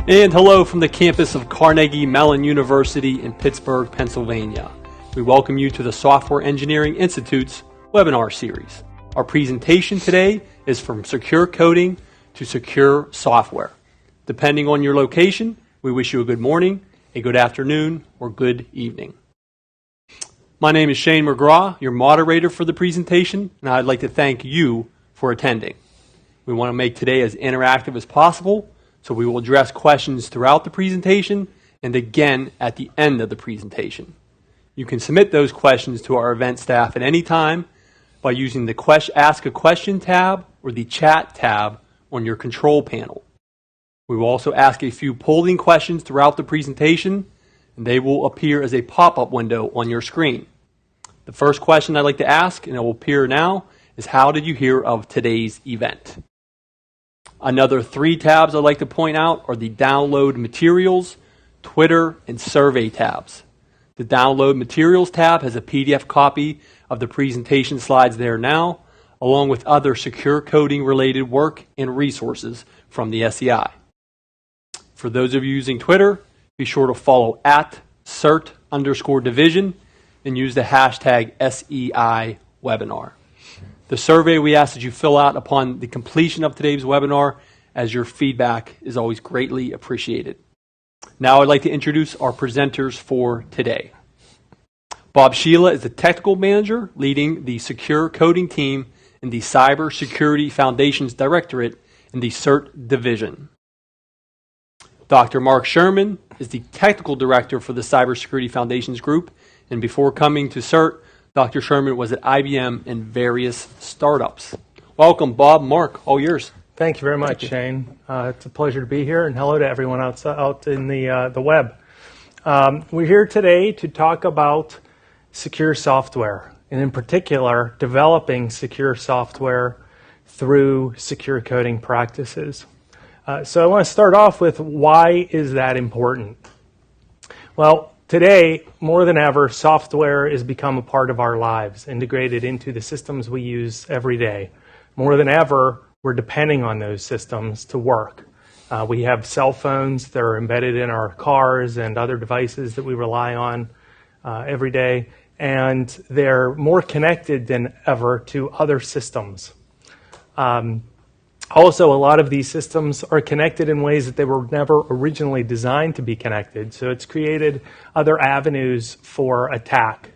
And hello from the campus of Carnegie Mellon University in Pittsburgh, Pennsylvania. We welcome you to the Software Engineering Institute's webinar series. Our presentation today is from secure coding to secure software. Depending on your location, we wish you a good morning, a good afternoon, or good evening. My name is Shane McGraw, your moderator for the presentation, and I'd like to thank you for attending. We want to make today as interactive as possible, so we will address questions throughout the presentation and again at the end of the presentation. You can submit those questions to our event staff at any time by using the Ask a Question tab or the Chat tab on your control panel. We will also ask a few polling questions throughout the presentation, and they will appear as a pop-up window on your screen. The first question I'd like to ask, and it will appear now, is how did you hear of today's event? Another 3 tabs I'd like to point out are the Download Materials, Twitter, and Survey tabs. The Download Materials tab has a PDF copy of the presentation slides there now, along with other secure coding related work and resources from the SEI. For those of you using Twitter, be sure to follow at CERT_division and use the hashtag SEI webinar. The survey we ask that you fill out upon the completion of today's webinar, as your feedback is always greatly appreciated. Now I'd like to introduce our presenters for today. Bob Sheila is the technical manager leading the secure coding team in the Cybersecurity Foundations Directorate in the CERT division. Dr. Mark Sherman is the technical director for the Cybersecurity Foundations group, and before coming to CERT, Dr. Sherman was at IBM and various startups. Welcome, Bob, Mark, all yours. Thank you very much, Shane. It's a pleasure to be here, and hello to everyone out in the web. We're here today to talk about secure software, and in particular, developing secure software through secure coding practices. So I want to start off with, why is that important? Well, today, more than ever, software has become a part of our lives, integrated into the systems we use every day. More than ever, we're depending on those systems to work. We have cell phones that are embedded in our cars and other devices that we rely on every day, and they're more connected than ever to other systems. Also, a lot of these systems are connected in ways that they were never originally designed to be connected. So it's created other avenues for attack.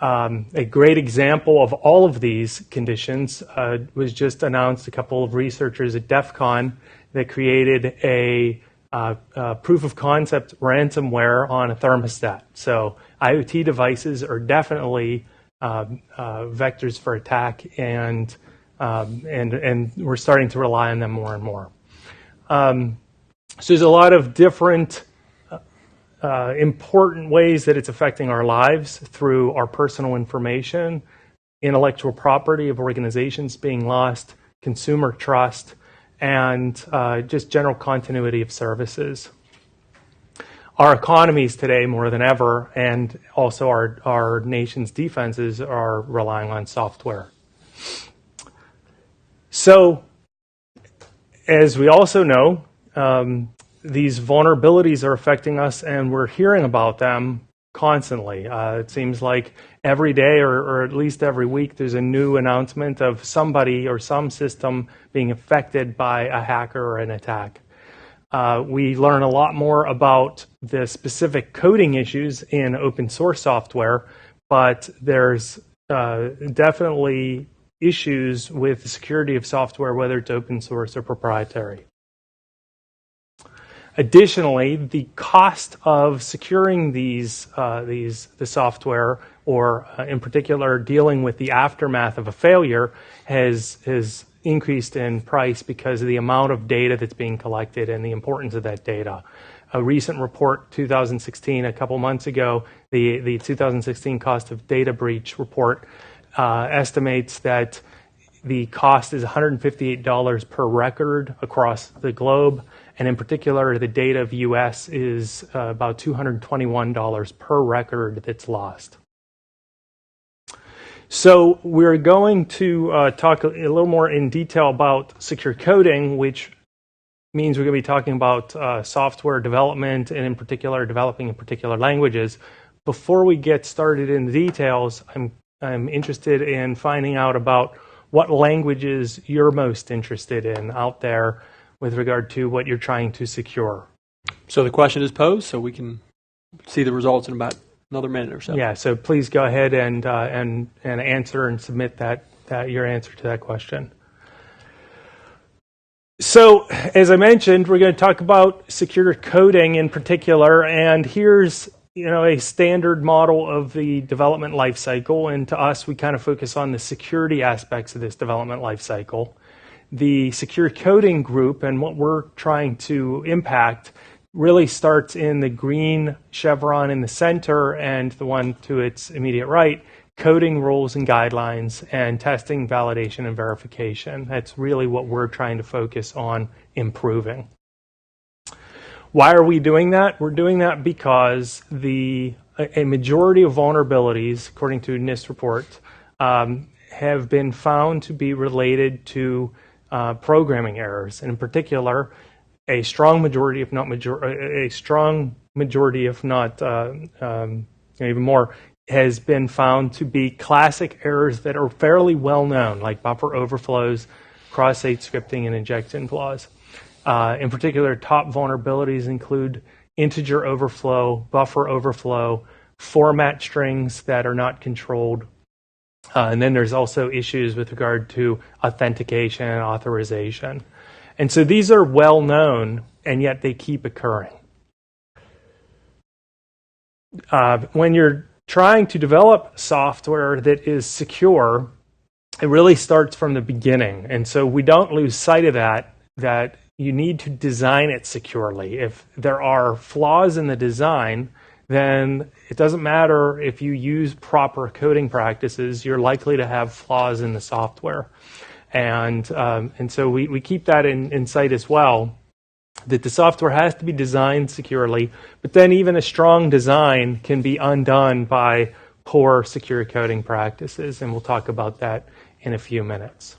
A great example of all of these conditions was just announced. A couple of researchers at DEF CON that created a proof of concept ransomware on a thermostat. So IoT devices are definitely vectors for attack, and we're starting to rely on them more and more. So there's a lot of different important ways that it's affecting our lives through our personal information, intellectual property of organizations being lost, consumer trust, and just general continuity of services. Our economies today, more than ever, and also our nation's defenses, are relying on software. So, as we also know, these vulnerabilities are affecting us, and we're hearing about them constantly. It seems like every day, or at least every week, there's a new announcement of somebody or some system being affected by a hacker or an attack. We learn a lot more about the specific coding issues in open source software, but there's definitely issues with the security of software, whether it's open source or proprietary. Additionally, the cost of securing the software, or in particular dealing with the aftermath of a failure, has increased in price because of the amount of data that's being collected and the importance of that data. A recent report, 2016, a couple months ago, the 2016 cost of data breach report estimates that the cost is $158 per record across the globe, and in particular, the data of US is about $221 per record that's lost. So we're going to talk a little more in detail about secure coding, which means we're going to be talking about software development, and in particular, developing in particular languages. Before we get started in the details, I'm interested in finding out about what languages you're most interested in out there with regard to what you're trying to secure. So the question is posed, so we can see the results in about another minute or so. Yeah, so please go ahead and answer and submit that your answer to that question. So, as I mentioned, we're going to talk about secure coding in particular, and here's a standard model of the development lifecycle, and to us, we kind of focus on the security aspects of this development lifecycle. The secure coding group and what we're trying to impact really starts in the green chevron in the center and the one to its immediate right, coding rules and guidelines, and testing, validation, and verification. That's really what we're trying to focus on improving. Why are we doing that? We're doing that because a majority of vulnerabilities, according to NIST report, have been found to be related to programming errors, and in particular, a strong majority, if not even more, has been found to be classic errors that are fairly well known, like buffer overflows, cross-site scripting, and injection flaws. In particular, top vulnerabilities include integer overflow, buffer overflow, format strings that are not controlled, and then there's also issues with regard to authentication and authorization. And so these are well known, and yet they keep occurring. When you're trying to develop software that is secure, it really starts from the beginning. And so we don't lose sight of that you need to design it securely. If there are flaws in the design, then it doesn't matter if you use proper coding practices, you're likely to have flaws in the software. And so we keep that in sight as well, that the software has to be designed securely, but then even a strong design can be undone by poor secure coding practices, and we'll talk about that in a few minutes.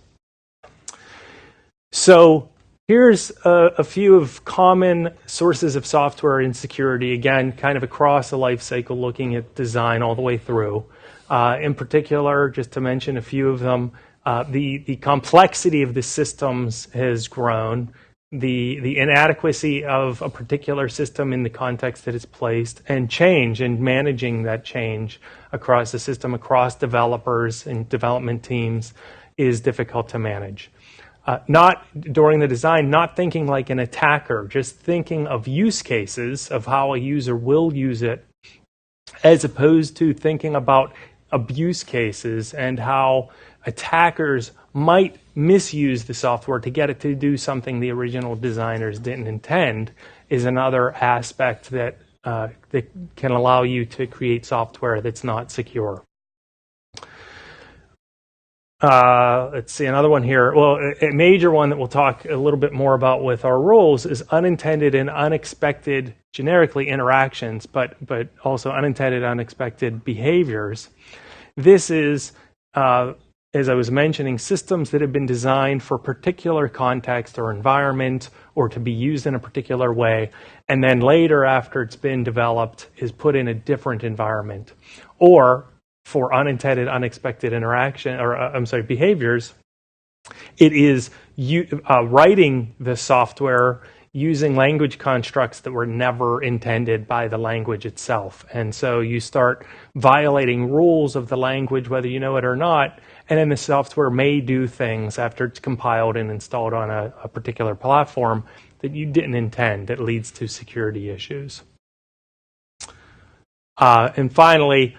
So here's a few of common sources of software insecurity, again, kind of across the life cycle, looking at design all the way through. In particular, just to mention a few of them, the complexity of the systems has grown. The inadequacy of a particular system in the context that it's placed, and change and managing that change across the system, across developers and development teams, is difficult to manage. Not during the design, not thinking like an attacker, just thinking of use cases of how a user will use it, as opposed to thinking about abuse cases and how attackers might misuse the software to get it to do something the original designers didn't intend, is another aspect that can allow you to create software that's not secure. Let's see, another one here. Well, a major one that we'll talk a little bit more about with our rules is unintended and unexpected, generically interactions, but also unintended, unexpected behaviors. This is, as I was mentioning, systems that have been designed for a particular context or environment, or to be used in a particular way, and then later, after it's been developed, is put in a different environment. Or for unintended, unexpected behaviors, it is writing the software using language constructs that were never intended by the language itself. And so you start violating rules of the language, whether you know it or not, and then the software may do things after it's compiled and installed on a particular platform that you didn't intend, that leads to security issues. And finally,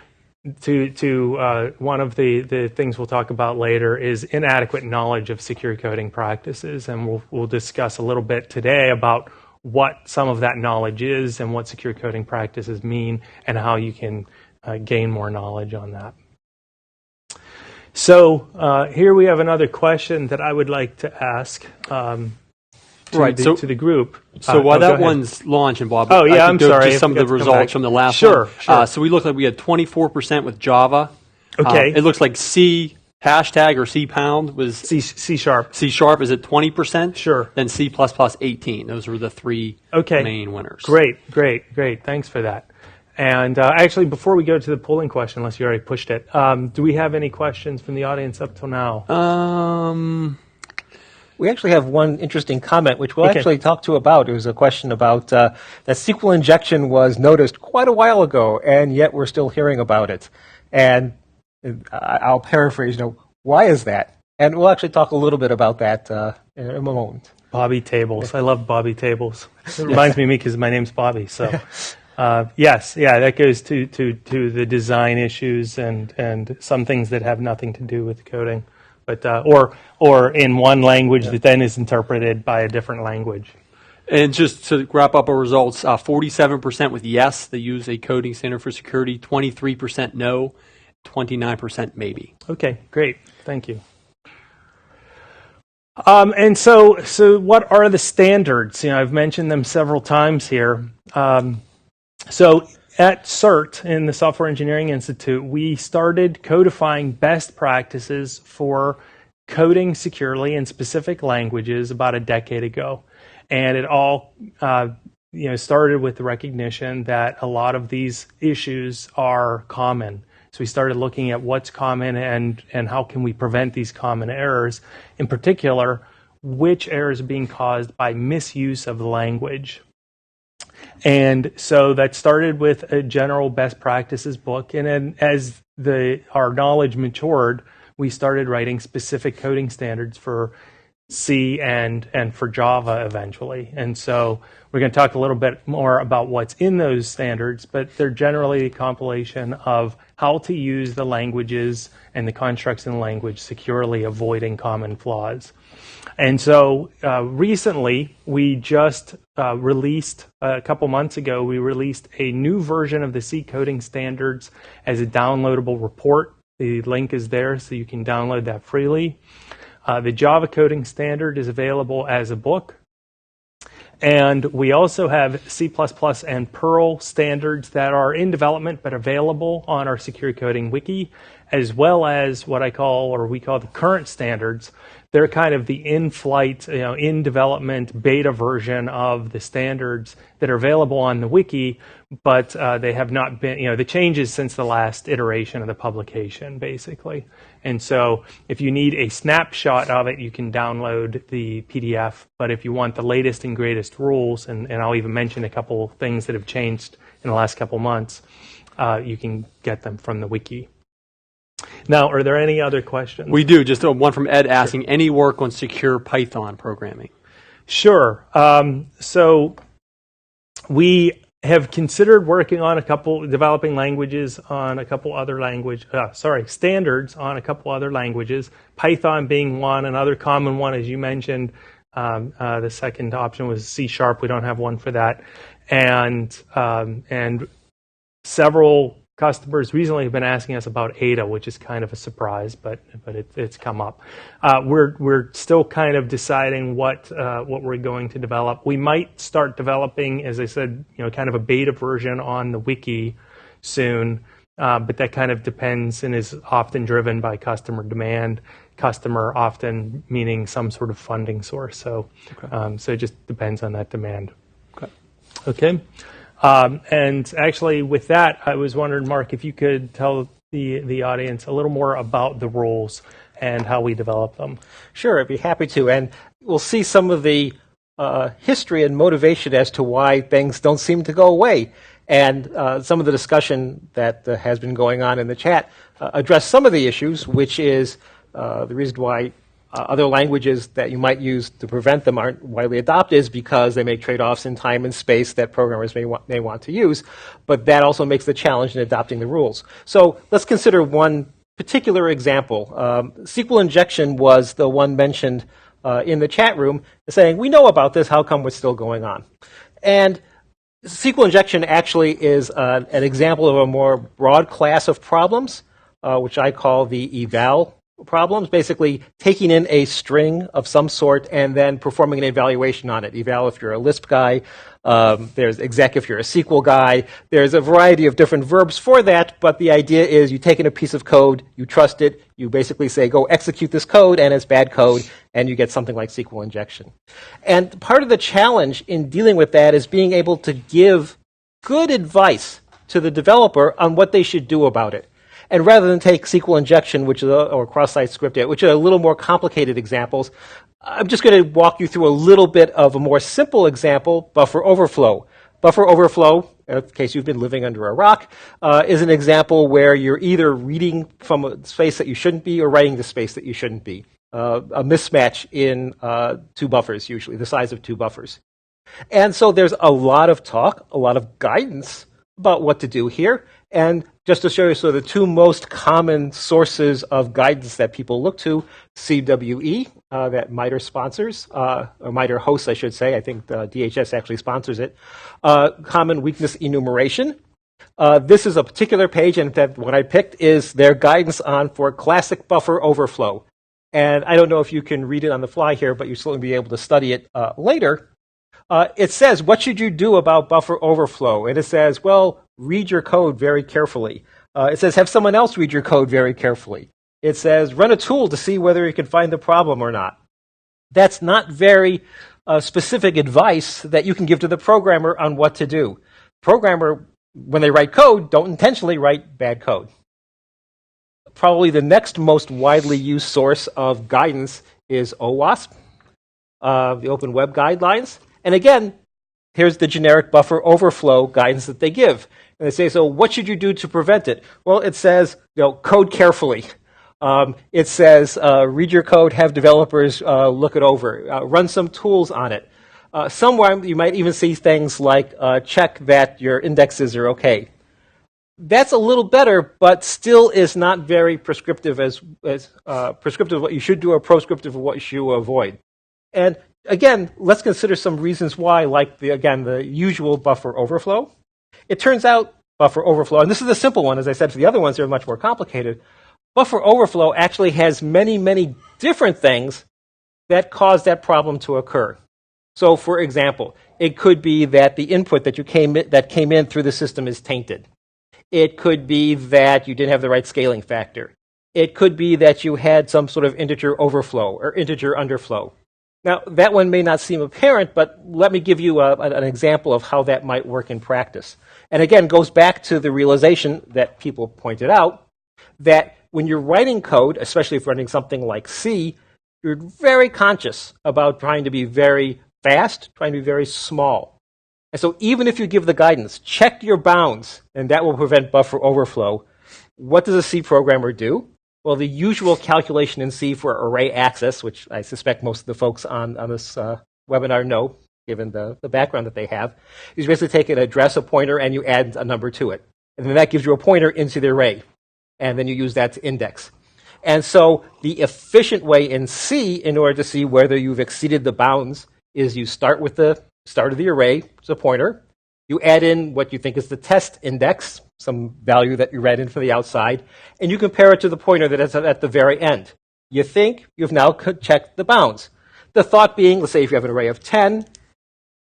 to one of the things we'll talk about later is inadequate knowledge of secure coding practices, and we'll discuss a little bit today about what some of that knowledge is and what secure coding practices mean and how you can gain more knowledge on that. So here we have another question that I would like to ask to the group. So while that one's launching, Bob, I'm sorry. Just some of the results from the last one. Sure. So we looked like we had 24% with Java. Okay. It looks like C hashtag or C pound was C sharp. C sharp is at 20%. Sure. Then C++ 18. Those were the three main winners. Great. Thanks for that. And actually, before we go to the polling question, unless you already pushed it, do we have any questions from the audience up till now? We actually have one interesting comment, which we'll actually talk to about. It was a question about that SQL injection was noticed quite a while ago, and yet we're still hearing about it. And I'll paraphrase, why is that? And we'll actually talk a little bit about that in a moment. Bobby tables. I love Bobby tables. It reminds me of me because my name's Bobby. So, that goes to the design issues and some things that have nothing to do with coding. But or in one language that then is interpreted by a different language. And just to wrap up our results, 47% with yes, they use a coding standard for security, 23% no, 29% maybe. Okay, great. Thank you. And so what are the standards? I've mentioned them several times here. So at CERT, in the Software Engineering Institute, we started codifying best practices for coding securely in specific languages about a decade ago. And it all started with the recognition that a lot of these issues are common. So we started looking at what's common and how can we prevent these common errors. In particular, which errors are being caused by misuse of the language. And so that started with a general best practices book. And then as our knowledge matured, we started writing specific coding standards for C and for Java eventually. And so we're going to talk a little bit more about what's in those standards, but they're generally a compilation of how to use the languages and the constructs in the language securely, avoiding common flaws. And so recently, we just released, a couple months ago, we released a new version of the C coding standards as a downloadable report. The link is there, so you can download that freely. The Java coding standard is available as a book. And we also have C++ and Perl standards that are in development but available on our Secure Coding Wiki, as well as what we call the current standards. They're kind of the in-flight, in development beta version of the standards that are available on the wiki, but they have not been, the changes since the last iteration of the publication, basically. And so if you need a snapshot of it, you can download the PDF. But if you want the latest and greatest rules, and I'll even mention a couple things that have changed in the last couple months, you can get them from the wiki. Now, are there any other questions? We do. Just one from Ed asking, any work on secure Python programming? Sure. So we have considered working on developing languages on a couple other standards on a couple other languages, Python being one. Another common one, as you mentioned, the second option was C#. We don't have one for that. And several customers recently have been asking us about Ada, which is kind of a surprise, but it's come up. We're still kind of deciding what we're going to develop. We might start developing, as I said, kind of a beta version on the wiki soon, but that kind of depends and is often driven by customer demand. Customer often meaning some sort of funding source. So, so it just depends on that demand. Okay. And actually, with that, I was wondering, Mark, if you could tell the audience a little more about the rules and how we develop them. Sure, I'd be happy to. And we'll see some of the history and motivation as to why things don't seem to go away. And some of the discussion that has been going on in the chat address some of the issues, which is the reason why other languages that you might use to prevent them aren't widely adopted is because they make trade-offs in time and space that programmers may want to use, but that also makes the challenge in adopting the rules. So let's consider one particular example. SQL injection was the one mentioned in the chat room saying, we know about this, how come we're still going on? And SQL injection actually is an example of a more broad class of problems, which I call the eval problems, basically taking in a string of some sort and then performing an evaluation on it. Eval if you're a Lisp guy, there's exec if you're a SQL guy. There's a variety of different verbs for that, but the idea is you take in a piece of code, you trust it, you basically say, go execute this code, and it's bad code, and you get something like SQL injection. And part of the challenge in dealing with that is being able to give good advice to the developer on what they should do about it. And rather than take SQL injection, or cross-site script, which are a little more complicated examples, I'm just going to walk you through a little bit of a more simple example, buffer overflow. Buffer overflow, in case you've been living under a rock, is an example where you're either reading from a space that you shouldn't be or writing the space that you shouldn't be. A mismatch in two buffers, usually, the size of two buffers. And so there's a lot of talk, a lot of guidance about what to do here. And just to show you, so the two most common sources of guidance that people look to, CWE, that MITRE sponsors, or MITRE hosts, I should say. I think DHS actually sponsors it. Common weakness enumeration. This is a particular page, and what I picked is their guidance for classic buffer overflow. And I don't know if you can read it on the fly here, but you'll certainly be able to study it later. It says, what should you do about buffer overflow? And it says, well, read your code very carefully. It says, have someone else read your code very carefully. It says, run a tool to see whether you can find the problem or not. That's not very specific advice that you can give to the programmer on what to do. Programmer, when they write code, don't intentionally write bad code. Probably the next most widely used source of guidance is OWASP, the Open Web Guidelines. And again, here's the generic buffer overflow guidance that they give. And they say, so what should you do to prevent it? Well, it says, code carefully. It says, read your code, have developers look it over, run some tools on it. Somewhere you might even see things like check that your indexes are okay. That's a little better, but still is not very prescriptive as prescriptive of what you should do or proscriptive of what you should avoid. And again, let's consider some reasons why, like the usual buffer overflow. It turns out buffer overflow, and this is the simple one, as I said, for the other ones they're much more complicated. Buffer overflow actually has many, many different things that cause that problem to occur. So, for example, it could be that the input that came in through the system is tainted. It could be that you didn't have the right scaling factor. It could be that you had some sort of integer overflow or integer underflow. Now, that one may not seem apparent, but let me give you an example of how that might work in practice. And again, goes back to the realization that people pointed out that when you're writing code, especially if you're running something like C, you're very conscious about trying to be very fast, trying to be very small. And so even if you give the guidance, check your bounds, and that will prevent buffer overflow, what does a C programmer do? Well, the usual calculation in C for array access, which I suspect most of the folks on this webinar know, given the background that they have, is basically take an address, a pointer, and you add a number to it. And then that gives you a pointer into the array. And then you use that to index. And so the efficient way in C, in order to see whether you've exceeded the bounds, is you start with the start of the array, it's a pointer. You add in what you think is the test index, some value that you read in from the outside, and you compare it to the pointer that is at the very end. You think you've now checked the bounds. The thought being, let's say if you have an array of 10,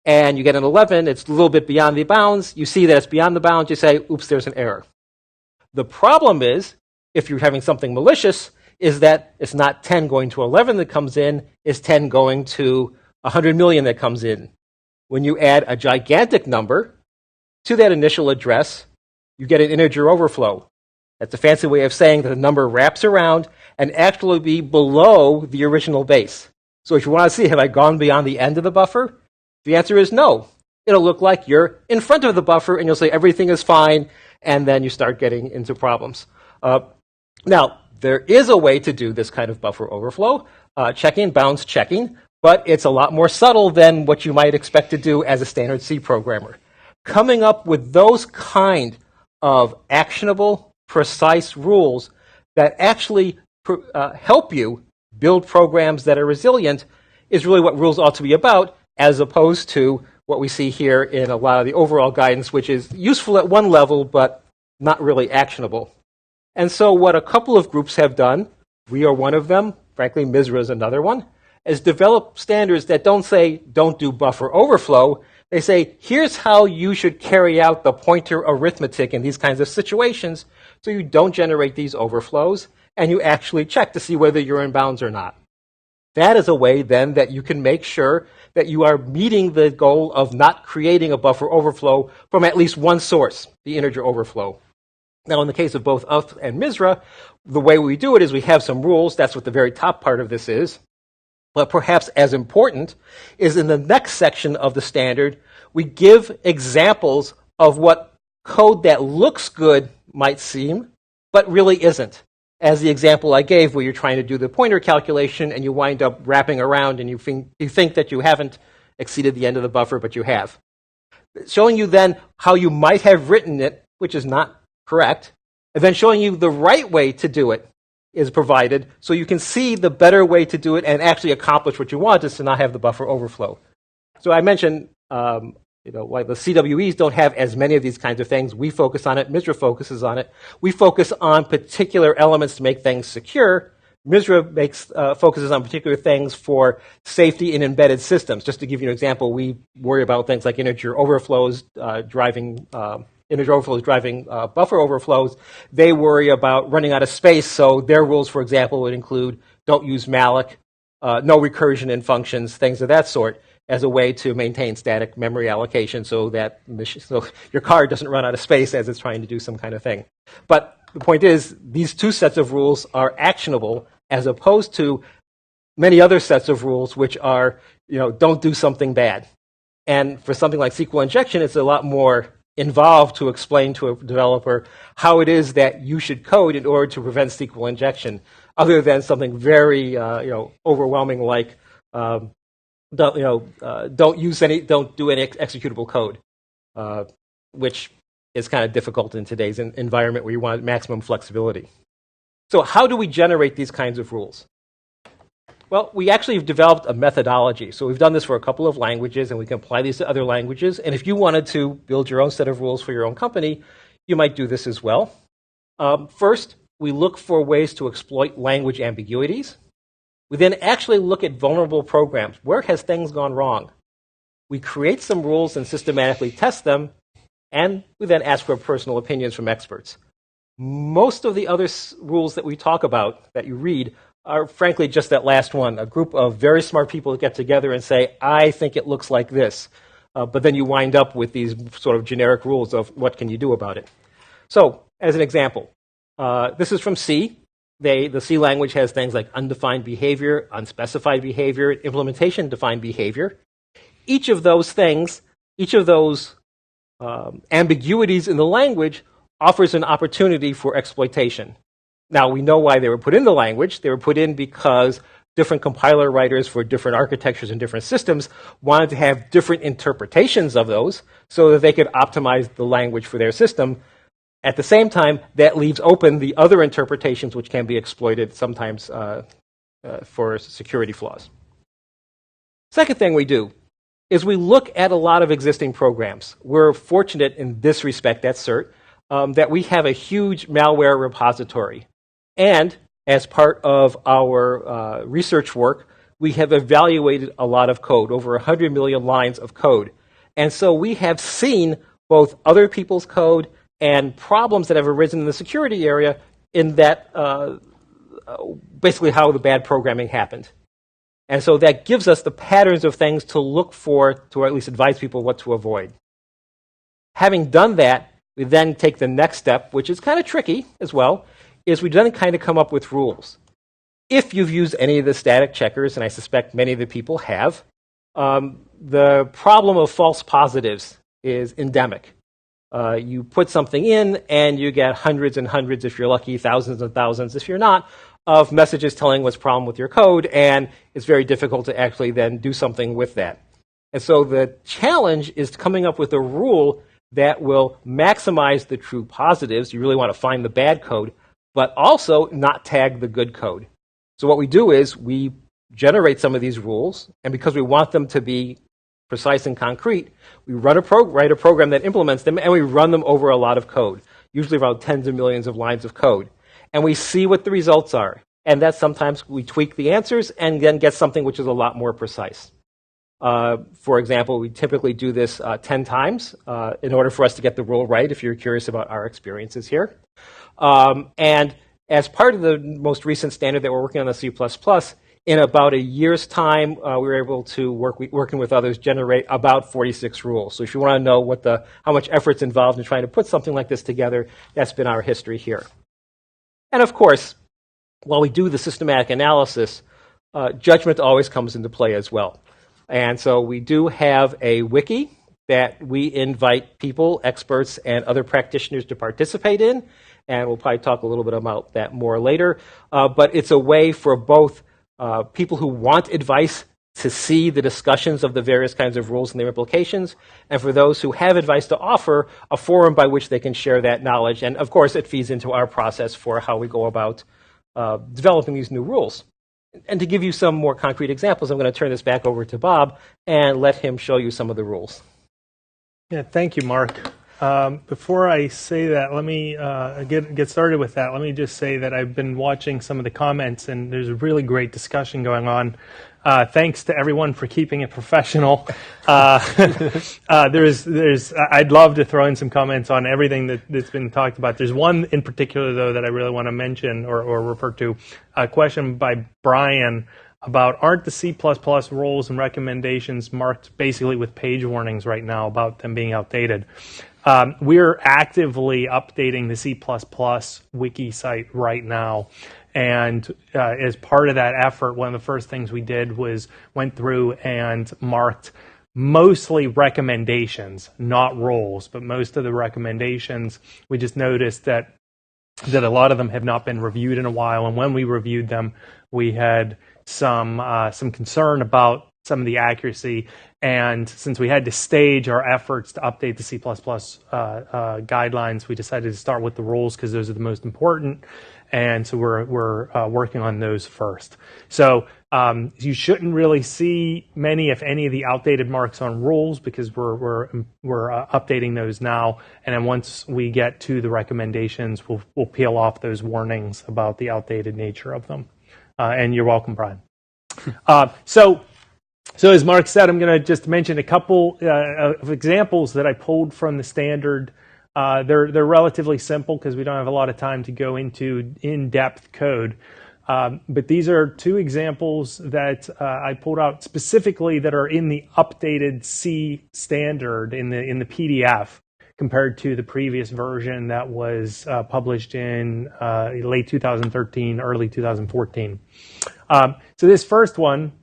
and you get an 11, it's a little bit beyond the bounds. You see that it's beyond the bounds, you say, oops, there's an error. The problem is, if you're having something malicious, is that it's not 10 going to 11 that comes in, it's 10 going to 100 million that comes in. When you add a gigantic number to that initial address, you get an integer overflow. That's a fancy way of saying that the number wraps around and actually be below the original base. So if you want to see, have I gone beyond the end of the buffer? The answer is no. It'll look like you're in front of the buffer and you'll say everything is fine, and then you start getting into problems. Now, there is a way to do this kind of buffer overflow, checking, bounds checking, but it's a lot more subtle than what you might expect to do as a standard C programmer. Coming up with those kind of actionable, precise rules that actually help you build programs that are resilient is really what rules ought to be about, as opposed to what we see here in a lot of the overall guidance, which is useful at one level, but not really actionable. And so what a couple of groups have done, We are one of them. Frankly, MISRA is another one. Has developed standards that don't say, don't do buffer overflow. They say, here's how you should carry out the pointer arithmetic in these kinds of situations so you don't generate these overflows, and you actually check to see whether you're in bounds or not. That is a way, then, that you can make sure that you are meeting the goal of not creating a buffer overflow from at least one source, the integer overflow. Now, in the case of both us and MISRA, the way we do it is we have some rules. That's what the very top part of this is. But perhaps as important is in the next section of the standard, we give examples of what code that looks good might seem, but really isn't. As the example I gave where you're trying to do the pointer calculation and you wind up wrapping around and you think that you haven't exceeded the end of the buffer, but you have. Showing you then how you might have written it, which is not correct, and then showing you the right way to do it is provided so you can see the better way to do it and actually accomplish what you want, is to not have the buffer overflow. So I mentioned like the CWEs don't have as many of these kinds of things. We focus on it. MISRA focuses on it. We focus on particular elements to make things secure. MISRA focuses on particular things for safety in embedded systems. Just to give you an example, we worry about things like integer overflows driving buffer overflows. They worry about running out of space, so their rules, for example, would include don't use malloc, no recursion in functions, things of that sort, as a way to maintain static memory allocation so that your card doesn't run out of space as it's trying to do some kind of thing. But the point is, these two sets of rules are actionable as opposed to many other sets of rules which are, don't do something bad. And for something like SQL injection, it's a lot more involved to explain to a developer how it is that you should code in order to prevent SQL injection, other than something very overwhelming like don't do any executable code, which is kind of difficult in today's environment where you want maximum flexibility. So how do we generate these kinds of rules? Well, we actually have developed a methodology. So we've done this for a couple of languages, and we can apply these to other languages. And if you wanted to build your own set of rules for your own company, you might do this as well. First, we look for ways to exploit language ambiguities. We then actually look at vulnerable programs. Where has things gone wrong? We create some rules and systematically test them, and we then ask for personal opinions from experts. Most of the other rules that we talk about, that you read, are frankly just that last one. A group of very smart people get together and say, I think it looks like this. But then you wind up with these sort of generic rules of what can you do about it. So, as an example, this is from C. The C language has things like undefined behavior, unspecified behavior, implementation-defined behavior. Each of those things, ambiguities in the language offers an opportunity for exploitation. Now, we know why they were put in the language. They were put in because different compiler writers for different architectures and different systems wanted to have different interpretations of those so that they could optimize the language for their system. At the same time, that leaves open the other interpretations which can be exploited sometimes for security flaws. Second thing we do is we look at a lot of existing programs. We're fortunate in this respect at CERT that we have a huge malware repository. And as part of our research work, we have evaluated a lot of code, over 100 million lines of code. And so we have seen both other people's code and problems that have arisen in the security area in that basically how the bad programming happened. And so that gives us the patterns of things to look for, to at least advise people what to avoid. Having done that, we then take the next step, which is kind of tricky as well, is we then kind of come up with rules. If you've used any of the static checkers, and I suspect many of the people have, the problem of false positives is endemic. You put something in, and you get hundreds and hundreds, if you're lucky, thousands and thousands, if you're not, of messages telling what's wrong with your code, and it's very difficult to actually then do something with that. And so the challenge is coming up with a rule that will maximize the true positives. You really want to find the bad code, but also not tag the good code. So what we do is we generate some of these rules, and because we want them to be precise and concrete, we write a program that implements them, and we run them over a lot of code, usually around tens of millions of lines of code. And we see what the results are. and that sometimes we tweak the answers and then get something which is a lot more precise. For example, we typically do this 10 times in order for us to get the rule right, if you're curious about our experiences here. And as part of the most recent standard that we're working on, the C++, in about a year's time, we were able to, working with others, generate about 46 rules. So if you want to know how much effort's involved in trying to put something like this together, that's been our history here. And of course, while we do the systematic analysis, judgment always comes into play as well. And so we do have a wiki that we invite people, experts, and other practitioners to participate in. And we'll probably talk a little bit about that more later. But it's a way for both people who want advice to see the discussions of the various kinds of rules and their implications, and for those who have advice to offer, a forum by which they can share that knowledge. And of course, it feeds into our process for how we go about developing these new rules. And to give you some more concrete examples, I'm going to turn this back over to Bob and let him show you some of the rules. Yeah, thank you, Mark. Before I say that, let me get started with that. Let me just say that I've been watching some of the comments, and there's a really great discussion going on. Thanks to everyone for keeping it professional. I'd love to throw in some comments on everything that's been talked about. There's one in particular, though, that I really want to mention or refer to. A question by Brian about, aren't the C++ rules and recommendations marked basically with page warnings right now about them being outdated? We're actively updating the C++ wiki site right now. And as part of that effort, one of the first things we did was went through and marked mostly recommendations, not rules, but most of the recommendations. We just noticed that a lot of them have not been reviewed in a while. And when we reviewed them, we had some concern about some of the accuracy. And since we had to stage our efforts to update the C++ guidelines, we decided to start with the rules because those are the most important. And so we're working on those first. So you shouldn't really see many, if any, of the outdated marks on rules because we're updating those now. And then once we get to the recommendations, we'll peel off those warnings about the outdated nature of them. And you're welcome, Brian. So as Mark said, I'm going to just mention a couple of examples that I pulled from the standard. They're relatively simple because we don't have a lot of time to go into in-depth code. But these are two examples that I pulled out specifically that are in the updated C standard in the PDF compared to the previous version that was published in late 2013, early 2014. So this first one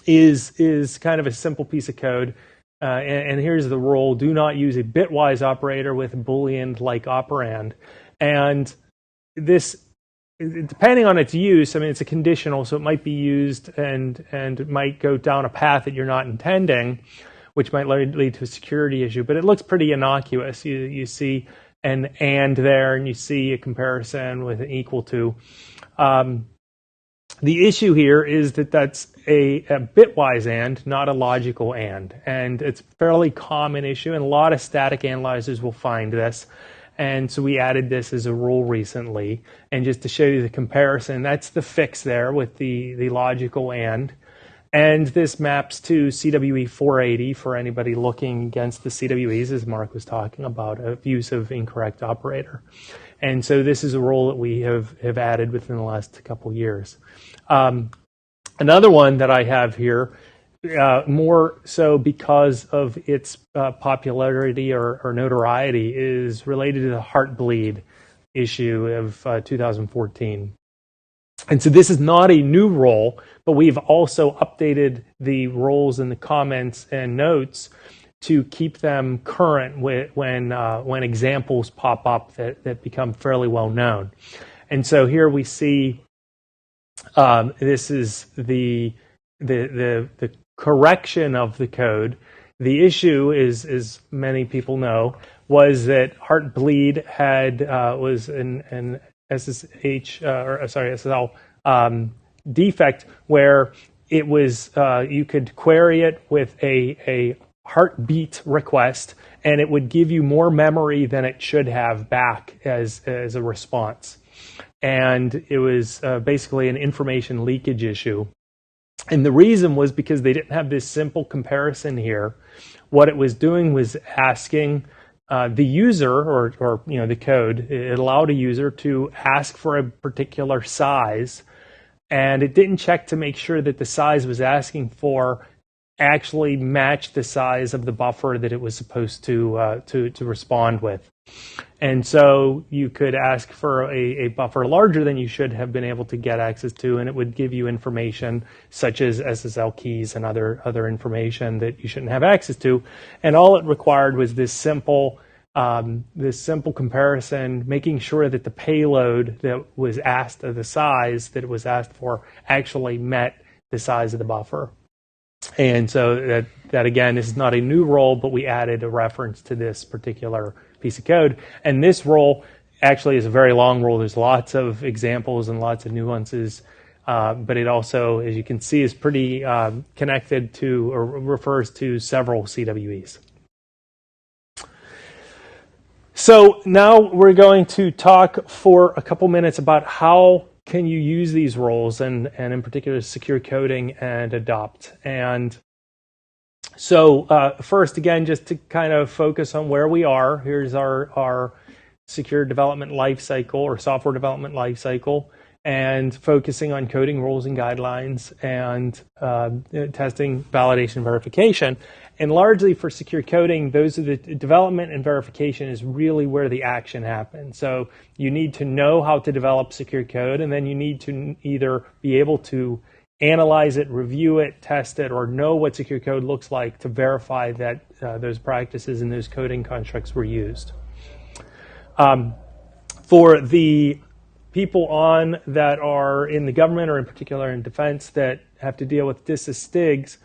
is kind of a simple piece of code. And here's the rule: do not use a bitwise operator with a Boolean-like operand. And this, depending on its use, I mean, it's a conditional, so it might be used and it might go down a path that you're not intending, which might lead to a security issue. But it looks pretty innocuous. You see an and there, and you see a comparison with an equal to. The issue here is that that's a bitwise and, not a logical and it's a fairly common issue, and a lot of static analyzers will find this. And so we added this as a rule recently, and just to show you the comparison, that's the fix there with the logical and this maps to CWE 480 for anybody looking against the CWEs, as Mark was talking about, of use of incorrect operator. And so this is a rule that we have added within the last couple years. Another one that I have here, more so because of its popularity or notoriety, is related to the Heartbleed issue of 2014. And so this is not a new rule, but we've also updated the rules in the comments and notes to keep them current when examples pop up that become fairly well known. And so here we see this is the correction of the code. The issue is, as many people know, was that Heartbleed was an SSL defect where it was you could query it with a heartbeat request, and it would give you more memory than it should have back as a response. and it was basically an information leakage issue. And the reason was because they didn't have this simple comparison here. What it was doing was asking the user, or the code, it allowed a user to ask for a particular size, and it didn't check to make sure that the size it was asking for actually matched the size of the buffer that it was supposed to respond with. And so you could ask for a buffer larger than you should have been able to get access to, and it would give you information such as SSL keys and other information that you shouldn't have access to. And all it required was this simple comparison, making sure that the payload that was asked, of the size that it was asked for, actually met the size of the buffer. And so that again, this is not a new role, but we added a reference to this particular piece of code. And this role actually is a very long role. There's lots of examples and lots of nuances, but it also, as you can see, is pretty connected to, or refers to, several CWEs. So now we're going to talk for a couple minutes about how can you use these roles, and in particular secure coding and adopt. And so first, again, just to kind of focus on where we are, here's our secure development lifecycle, or software development lifecycle, and focusing on coding rules and guidelines and testing, validation, verification. And largely for secure coding, those are the development and verification is really where the action happens. So you need to know how to develop secure code, and then you need to either be able to analyze it, review it, test it, or know what secure code looks like to verify that those practices and those coding constructs were used. For the people that are in the government, or in particular in defense, that have to deal with DISA STIGs,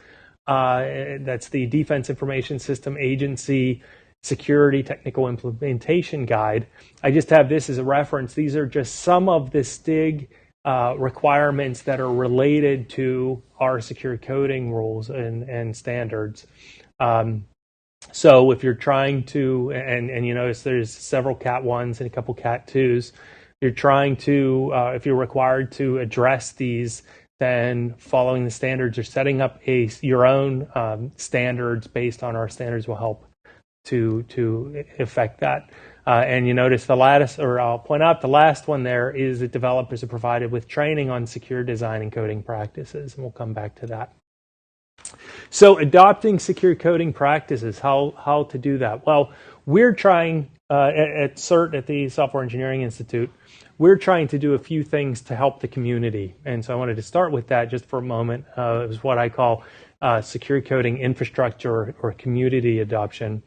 that's the Defense Information System Agency Security Technical Implementation Guide. I just have this as a reference. These are just some of the STIG requirements that are related to our secure coding rules and standards. So if you're trying to, and you notice there's several Cat 1s and a couple Cat 2s, you're trying to, if you're required to address these, then following the standards or setting up your own standards based on our standards will help to affect that. And you notice the latest, or I'll point out the last one there, is that developers are provided with training on secure design and coding practices, and we'll come back to that. So adopting secure coding practices, how to do that? Well, we're trying at CERT, at the Software Engineering Institute, we're trying to do a few things to help the community. And so I wanted to start with that just for a moment. It was what I call secure coding infrastructure or community adoption.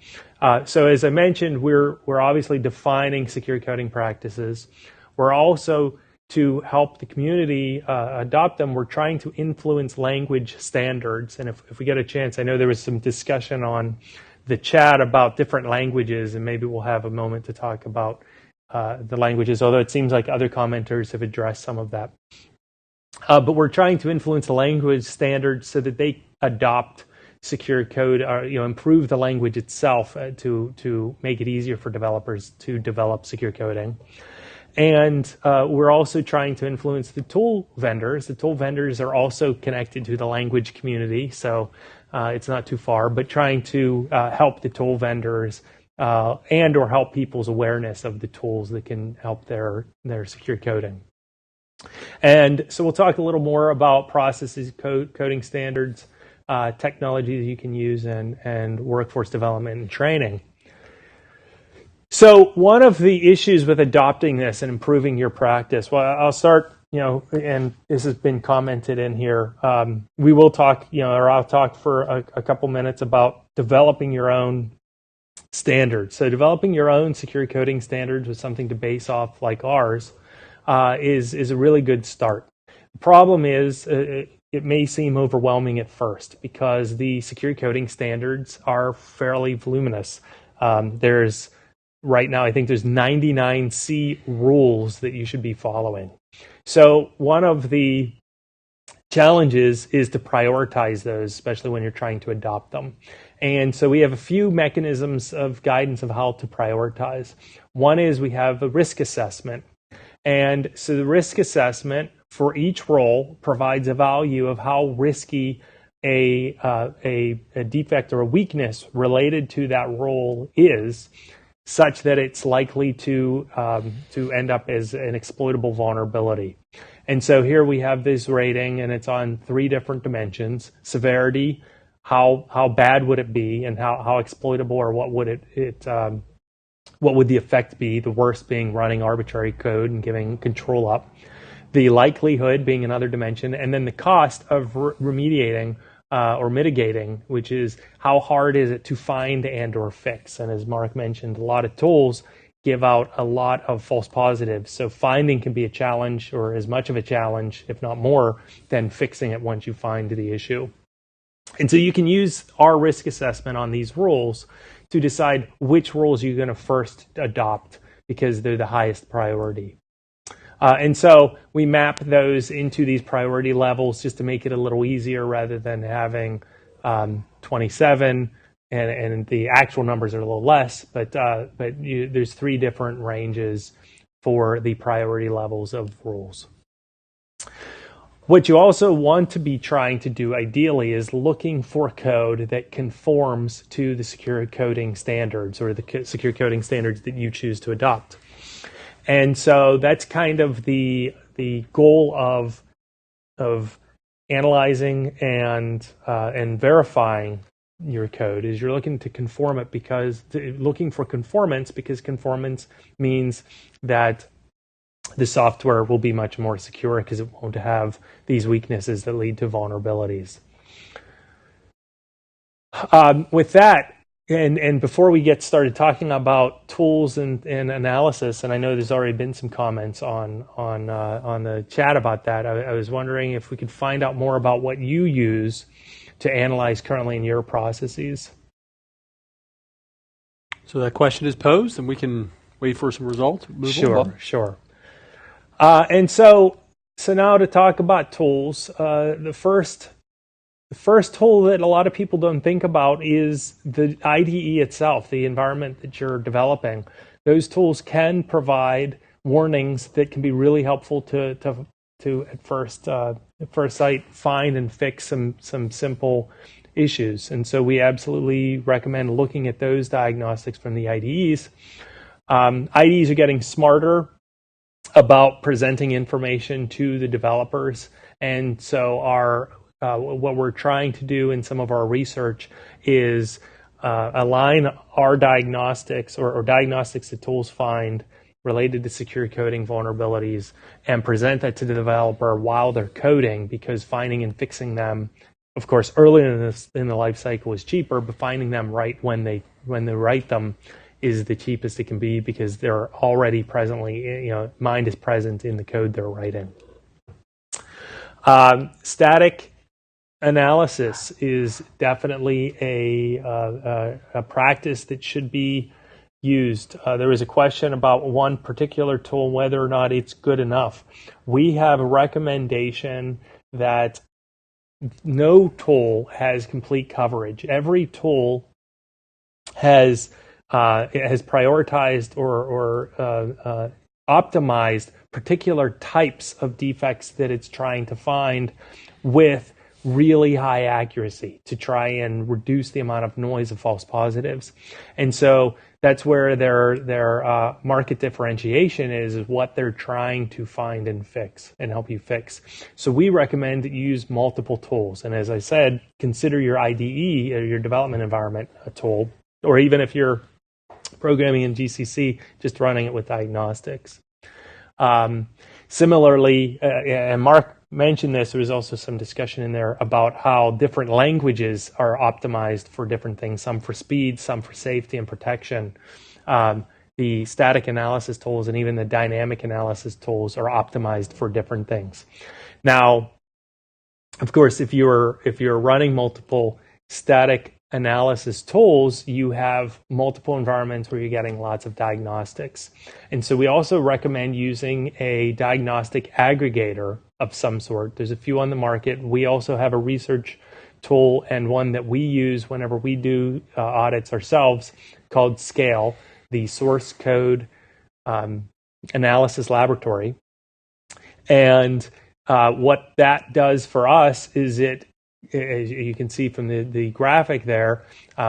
So as I mentioned, we're obviously defining secure coding practices. We're also, to help the community adopt them, we're trying to influence language standards. And if we get a chance, I know there was some discussion on the chat about different languages, and maybe we'll have a moment to talk about the languages, although it seems like other commenters have addressed some of that. But we're trying to influence the language standards so that they adopt secure code, or improve the language itself to make it easier for developers to develop secure coding. And we're also trying to influence the tool vendors. The tool vendors are also connected to the language community, so it's not too far, but trying to help the tool vendors and or help people's awareness of the tools that can help their secure coding. And so we'll talk a little more about processes, coding standards, technologies you can use, and workforce development and training. So one of the issues with adopting this and improving your practice, well, I'll start, and this has been commented in here. We will talk, or I'll talk for a couple minutes about developing your own standards. So developing your own secure coding standards with something to base off like ours is a really good start. The problem is it may seem overwhelming at first because the secure coding standards are fairly voluminous. Right now, I think there's 99 C rules that you should be following. So one of the challenges is to prioritize those, especially when you're trying to adopt them. And so we have a few mechanisms of guidance of how to prioritize. One is we have a risk assessment. And so the risk assessment for each role provides a value of how risky a defect or a weakness related to that role is, such that it's likely to end up as an exploitable vulnerability. And so here we have this rating, and it's on 3 different dimensions: severity, how bad would it be, and how exploitable, or what would the effect be, the worst being running arbitrary code and giving control up, the likelihood being another dimension, and then the cost of remediating or mitigating, which is how hard is it to find and or fix. And as Mark mentioned, a lot of tools give out a lot of false positives. So finding can be a challenge, or as much of a challenge, if not more, than fixing it once you find the issue. And so you can use our risk assessment on these rules to decide which rules you're going to first adopt, because they're the highest priority. And so we map those into these priority levels just to make it a little easier, rather than having 27, and the actual numbers are a little less. But there's 3 different ranges for the priority levels of rules. What you also want to be trying to do ideally is looking for code that conforms to the secure coding standards, or the secure coding standards that you choose to adopt. And so that's kind of the goal of analyzing and verifying your code, is you're looking to conform it, looking for conformance, because conformance means that the software will be much more secure, because it won't have these weaknesses that lead to vulnerabilities. With that, and before we get started talking about tools and analysis, and I know there's already been some comments on the chat about that, I was wondering if we could find out more about what you use to analyze currently in your processes. So that question is posed, and we can wait for some results. Sure. And so now to talk about tools, the first tool that a lot of people don't think about is the IDE itself, the environment that you're developing. Those tools can provide warnings that can be really helpful to at first sight find and fix some simple issues. And so we absolutely recommend looking at those diagnostics from the IDEs. IDEs are getting smarter about presenting information to the developers, and so what we're trying to do in some of our research is align our diagnostics or diagnostics that tools find related to secure coding vulnerabilities, and present that to the developer while they're coding, because finding and fixing them, of course, earlier in the life cycle is cheaper, but finding them right when they write them is the cheapest it can be, because they're already presently, mind is present in the code they're writing. Static analysis is definitely a practice that should be used. There was a question about one particular tool, whether or not it's good enough. We have a recommendation that no tool has complete coverage. Every tool has prioritized or optimized particular types of defects that it's trying to find with really high accuracy to try and reduce the amount of noise of false positives. And so that's where their market differentiation is what they're trying to find and fix and help you fix. So we recommend that you use multiple tools. And as I said, consider your IDE or your development environment a tool, or even if you're programming in GCC, just running it with diagnostics. Similarly, and Mark mentioned this, there was also some discussion in there about how different languages are optimized for different things, some for speed, some for safety and protection. The static analysis tools and even the dynamic analysis tools are optimized for different things. Now, of course, if you're running multiple static analysis tools, you have multiple environments where you're getting lots of diagnostics. And so we also recommend using a diagnostic aggregator of some sort. There's a few on the market. We also have a research tool and one that we use whenever we do audits ourselves called Scale. The source code analysis laboratory. And what that does for us is as you can see from the graphic there,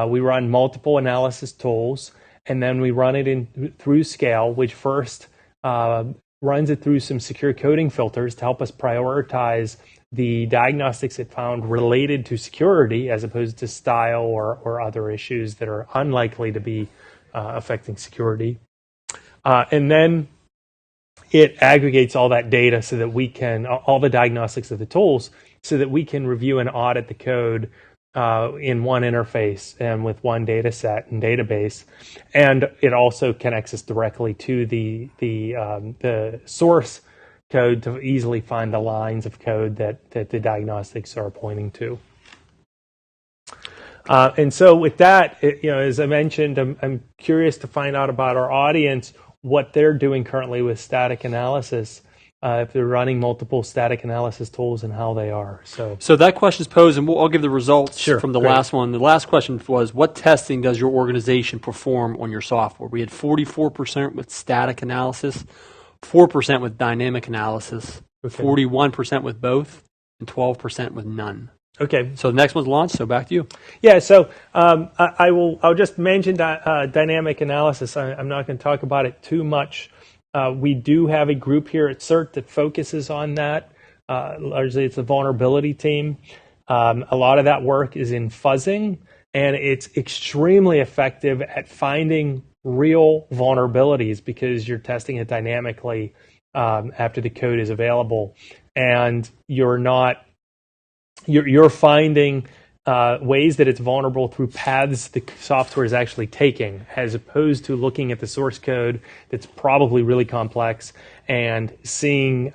we run multiple analysis tools, and then we run it through Scale, which first runs it through some secure coding filters to help us prioritize the diagnostics it found related to security as opposed to style or other issues that are unlikely to be affecting security. And then it aggregates all that data so that we can, all the diagnostics of the tools, so that we can review and audit the code in one interface and with one data set and database. And it also connects us directly to the source code to easily find the lines of code that the diagnostics are pointing to. And so with that, as I mentioned, I'm curious to find out about our audience, what they're doing currently with static analysis, if they're running multiple static analysis tools and how they are. So that question is posed, and I'll give the results from the great. last one. The last question was, what testing does your organization perform on your software? We had 44% with static analysis, 4% with dynamic analysis, 41% with both, and 12% with none. Okay. So the next one's launched, so back to you. Yeah, so I'll just mention dynamic analysis. I'm not going to talk about it too much. We do have a group here at CERT that focuses on that. Largely it's the vulnerability team. A lot of that work is in fuzzing, and it's extremely effective at finding real vulnerabilities because you're testing it dynamically after the code is available, and you're finding ways that it's vulnerable through paths the software is actually taking, as opposed to looking at the source code that's probably really complex and seeing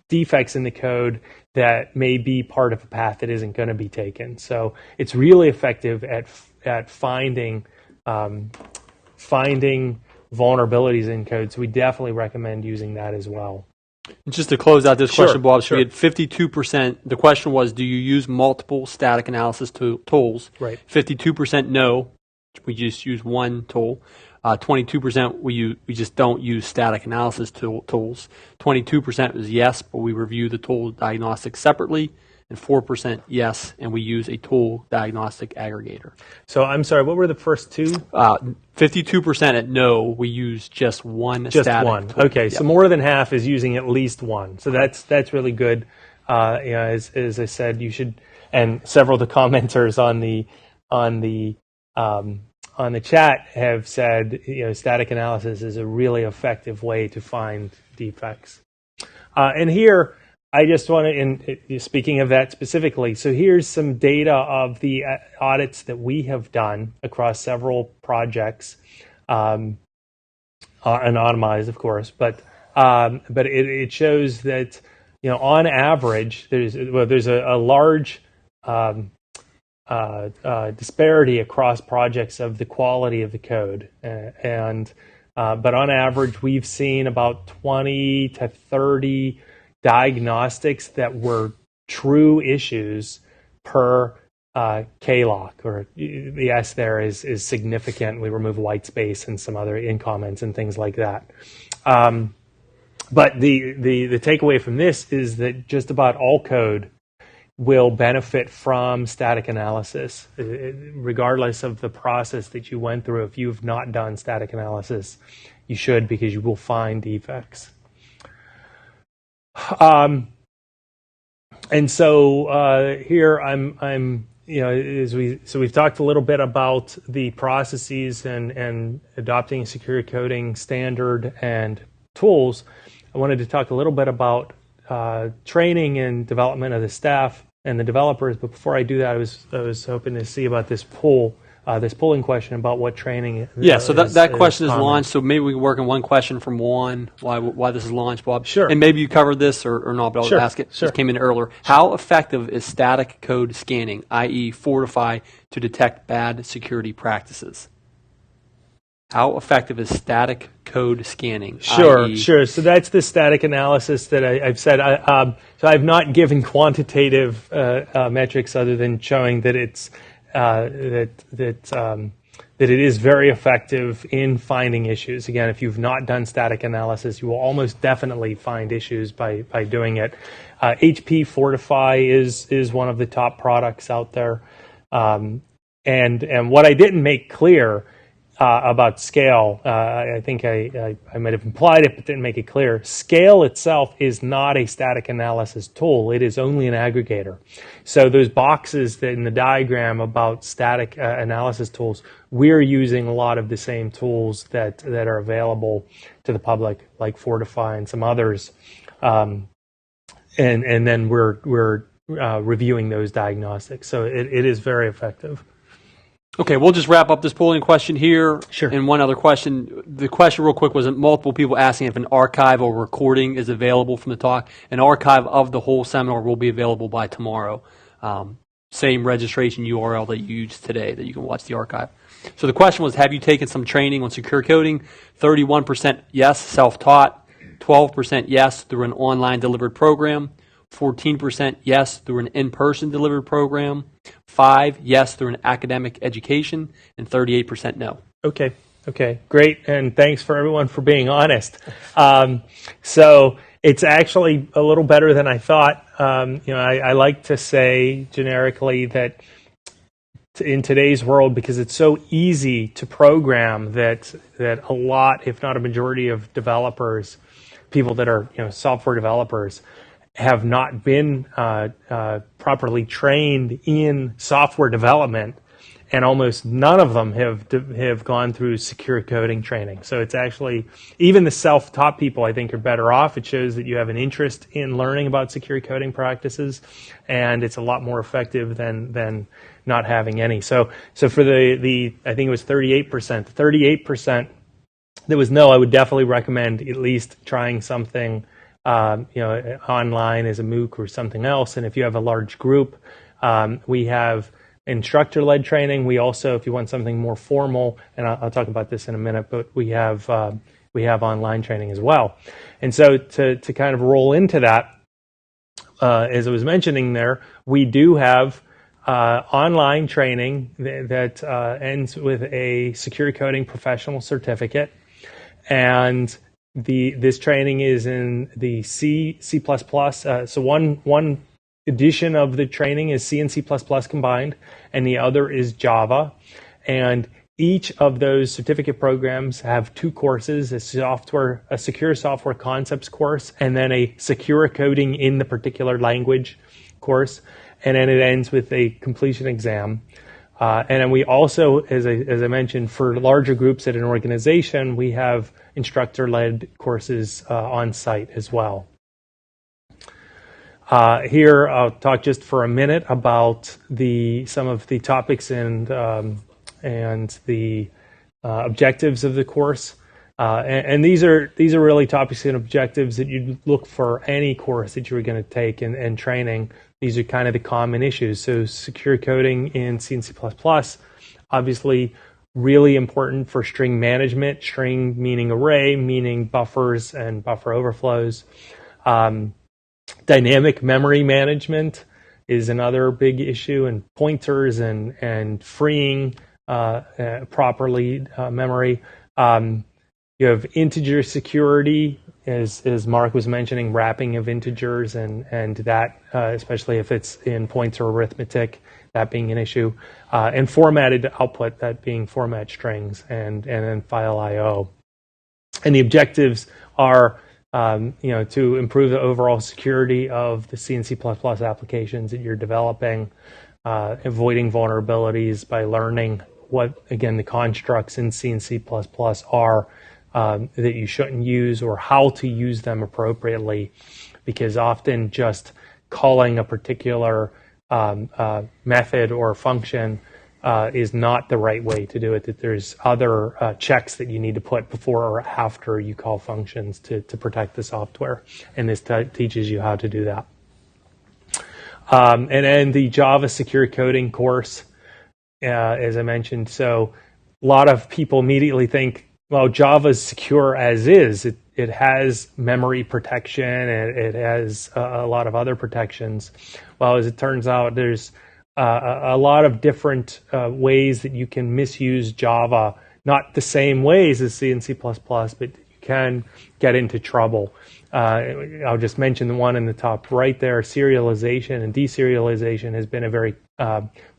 defects in the code that may be part of a path that isn't going to be taken. So it's really effective at finding vulnerabilities in code. So we definitely recommend using that as well. Just to close out this question, Bob, sure. We had 52%. The question was, do you use multiple static analysis tools? Right. 52% no. We just use one tool. 22% we just don't use static analysis tools. 22% was yes, but we review the tool diagnostics separately. And 4% yes, and we use a tool diagnostic aggregator. So I'm sorry, what were the first two? 52% at no, we use just one just static one. tool. Okay, so more than half is using at least one. So that's really good. As I said, you should, and several of the commenters on the chat have said, static analysis is a really effective way to find defects. And here, I just want to, speaking of that specifically, so here's some data of the audits that we have done across several projects, anonymized, of course, but it shows that, on average, there's a large disparity across projects of the quality of the code, but on average, we've seen about 20 to 30 diagnostics that were true issues per KLOC, or the S there is significant. We remove white space and some other in comments and things like that. But the takeaway from this is that just about all code will benefit from static analysis, regardless of the process that you went through. If you've not done static analysis, you should, because you will find defects. And so here I'm we've talked a little bit about the processes and adopting a secure coding standard and tools. I wanted to talk a little bit about training and development of the staff and the developers. But before I do that, I was hoping to see about this polling question about what training. So that question is launched. So maybe we can work on one question from Juan, why this is launched, Bob. Sure. And maybe you covered this or not, but I'll ask it. Sure. This came in earlier. How effective is static code scanning, i.e. Fortify, to detect bad security practices? How effective is static code scanning? Sure. So that's the static analysis that I've said. So I've not given quantitative metrics other than showing that it's that it is very effective in finding issues. Again, if you've not done static analysis, you will almost definitely find issues by doing it. HP Fortify is one of the top products out there. And what I didn't make clear about Scale, I think I might have implied it, but didn't make it clear. Scale itself is not a static analysis tool. It is only an aggregator. So those boxes that in the diagram about static analysis tools, we're using a lot of the same tools that are available to the public, like Fortify and some others. And then we're reviewing those diagnostics. So it is very effective. Okay, we'll just wrap up this polling question here. Sure. And one other question. The question real quick was multiple people asking if an archive or recording is available from the talk. An archive of the whole seminar will be available by tomorrow. Same registration URL that you used today that you can watch the archive. So the question was, have you taken some training on secure coding? 31% yes, self-taught. 12% yes, through an online delivered program. 14% yes, through an in-person delivered program. 5 yes, through an academic education. And 38% no. Okay, great, and thanks for everyone for being honest. So it's actually a little better than I thought. I like to say generically that in today's world, because it's so easy to program, that a lot, if not a majority of developers, people that are software developers, have not been properly trained in software development, and almost none of them have gone through secure coding training. So it's actually, even the self-taught people, I think, are better off. It shows that you have an interest in learning about secure coding practices, and it's a lot more effective than not having any. So for the I think it was 38% that was no, I would definitely recommend at least trying something online as a MOOC or something else. And if you have a large group, we have instructor-led training. We also, if you want something more formal, and I'll talk about this in a minute, but we have online training as well. And so to kind of roll into that, as I was mentioning there, we do have online training that ends with a secure coding professional certificate, and this training is in the C++. So one edition of the training is C and C++ combined, and the other is Java. And each of those certificate programs have 2 courses: a secure software concepts course, and then a secure coding in the particular language course. And then it ends with a completion exam. And then we also, as I mentioned, for larger groups at an organization, we have instructor-led courses on site as well. Here, I'll talk just for a minute about some of the topics and the objectives of the course. And these are really topics and objectives that you'd look for any course that you were going to take in training. These are kind of the common issues. So secure coding in C and C++, obviously really important for string management, string meaning array, meaning buffers and buffer overflows. Dynamic memory management is another big issue, and pointers and freeing properly memory. You have integer security, as Mark was mentioning, wrapping of integers, and that, especially if it's in pointer arithmetic, that being an issue. And formatted output, that being format strings, and then file I/O. And the objectives are to improve the overall security of the C and C++ applications that you're developing, avoiding vulnerabilities by learning what, again, the constructs in C and C++ are that you shouldn't use, or how to use them appropriately, because often just calling a particular method or function is not the right way to do it, that there's other checks that you need to put before or after you call functions to protect the software, and this teaches you how to do that. And then the Java secure coding course, as I mentioned, so a lot of people immediately think, well, Java's secure as is. It has memory protection, and it has a lot of other protections. Well, as it turns out, there's a lot of different ways that you can misuse Java, not the same ways as C and C++, but you can get into trouble. I'll just mention the one in the top right there. Serialization and deserialization has been a very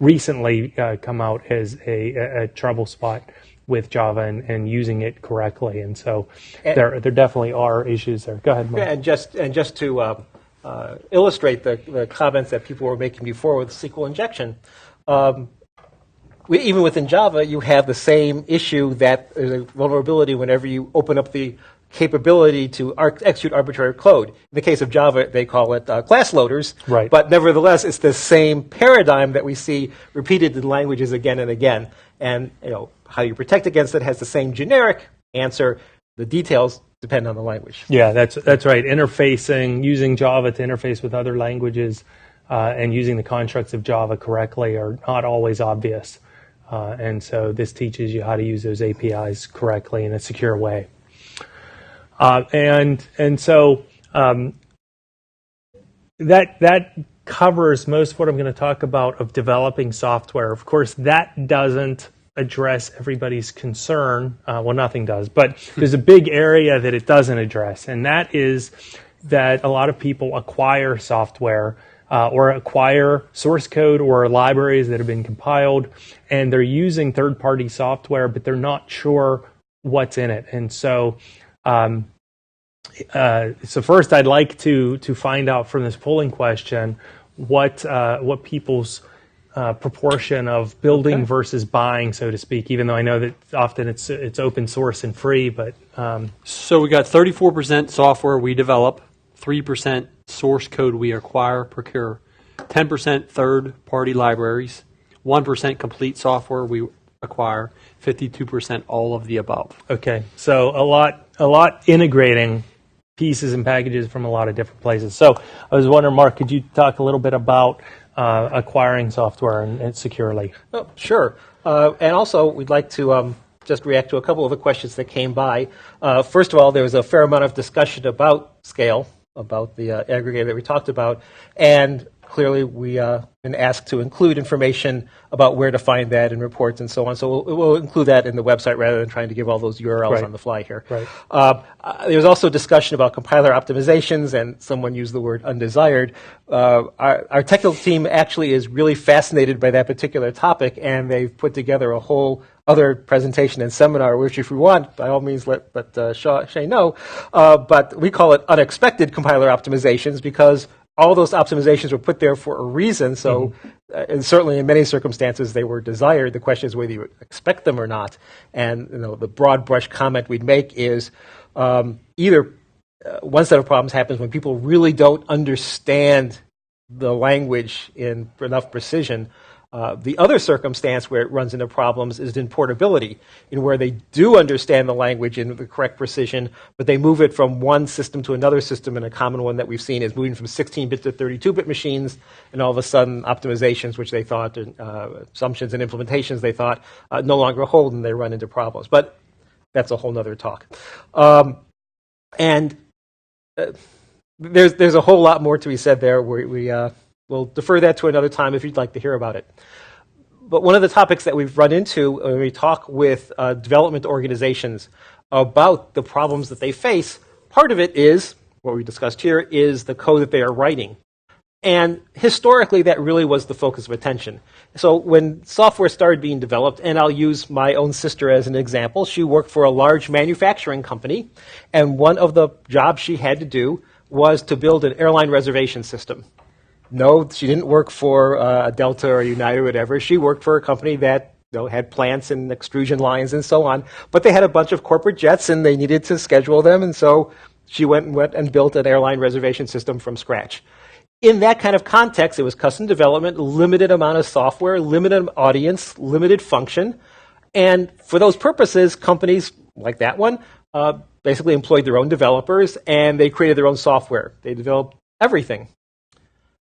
recently come out as a trouble spot with Java and using it correctly. And so there definitely are issues there. Go ahead, Mark. And just to illustrate the comments that people were making before with SQL injection, even within Java, you have the same issue that there's a vulnerability whenever you open up the capability to execute arbitrary code. In the case of Java, they call it class loaders. Right. But nevertheless, it's the same paradigm that we see repeated in languages again and again. And how you protect against it has the same generic answer. The details depend on the language. Yeah, that's right. Interfacing, using Java to interface with other languages, and using the constructs of Java correctly are not always obvious. And so this teaches you how to use those APIs correctly in a secure way. And so that covers most of what I'm going to talk about of developing software. Of course, that doesn't address everybody's concern. Well, nothing does, but there's a big area that it doesn't address, and that is that a lot of people acquire software or acquire source code or libraries that have been compiled, and they're using third-party software, but they're not sure what's in it. And so so first, I'd like to find out from this polling question what people's proportion of building versus buying, so to speak. Even though I know that often it's open source and free, but so we got 34% software we develop, 3% source code we acquire, procure, 10% third-party libraries, 1% complete software we acquire, 52% all of the above. Okay, so a lot integrating pieces and packages from a lot of different places. So I was wondering, Mark, could you talk a little bit about acquiring software and securely? Oh, sure. And also, we'd like to just react to a couple of the questions that came by. First of all, there was a fair amount of discussion about scale, about the aggregator that we talked about, and clearly we been asked to include information about where to find that in reports and so on. So we'll include that in the website rather than trying to give all those URLs on the fly here. Right. There was also discussion about compiler optimizations, and someone used the word undesired. Our technical team actually is really fascinated by that particular topic, and they've put together a whole other presentation and seminar, which if you want, by all means, let Shay know. But we call it unexpected compiler optimizations because all those optimizations were put there for a reason. So, and certainly in many circumstances they were desired. The question is whether you expect them or not. And the broad brush comment we'd make is either one set of problems happens when people really don't understand the language in enough precision. The other circumstance where it runs into problems is in portability, in where they do understand the language in the correct precision, but they move it from one system to another system, and a common one that we've seen is moving from 16-bit to 32-bit machines, and all of a sudden optimizations, which they thought, assumptions and implementations they thought no longer hold, and they run into problems. But that's a whole nother talk. There's a whole lot more to be said there. We'll defer that to another time if you'd like to hear about it. But one of the topics that we've run into when we talk with development organizations about the problems that they face, part of it is, what we discussed here, is the code that they are writing. And historically, that really was the focus of attention. So when software started being developed, and I'll use my own sister as an example, she worked for a large manufacturing company, and one of the jobs she had to do was to build an airline reservation system. No, she didn't work for Delta or United or whatever. She worked for a company that had plants and extrusion lines and so on. But they had a bunch of corporate jets, and they needed to schedule them. And so she went and built an airline reservation system from scratch. In that kind of context, it was custom development, limited amount of software, limited audience, limited function. And for those purposes, companies like that one basically employed their own developers, and they created their own software. They developed everything.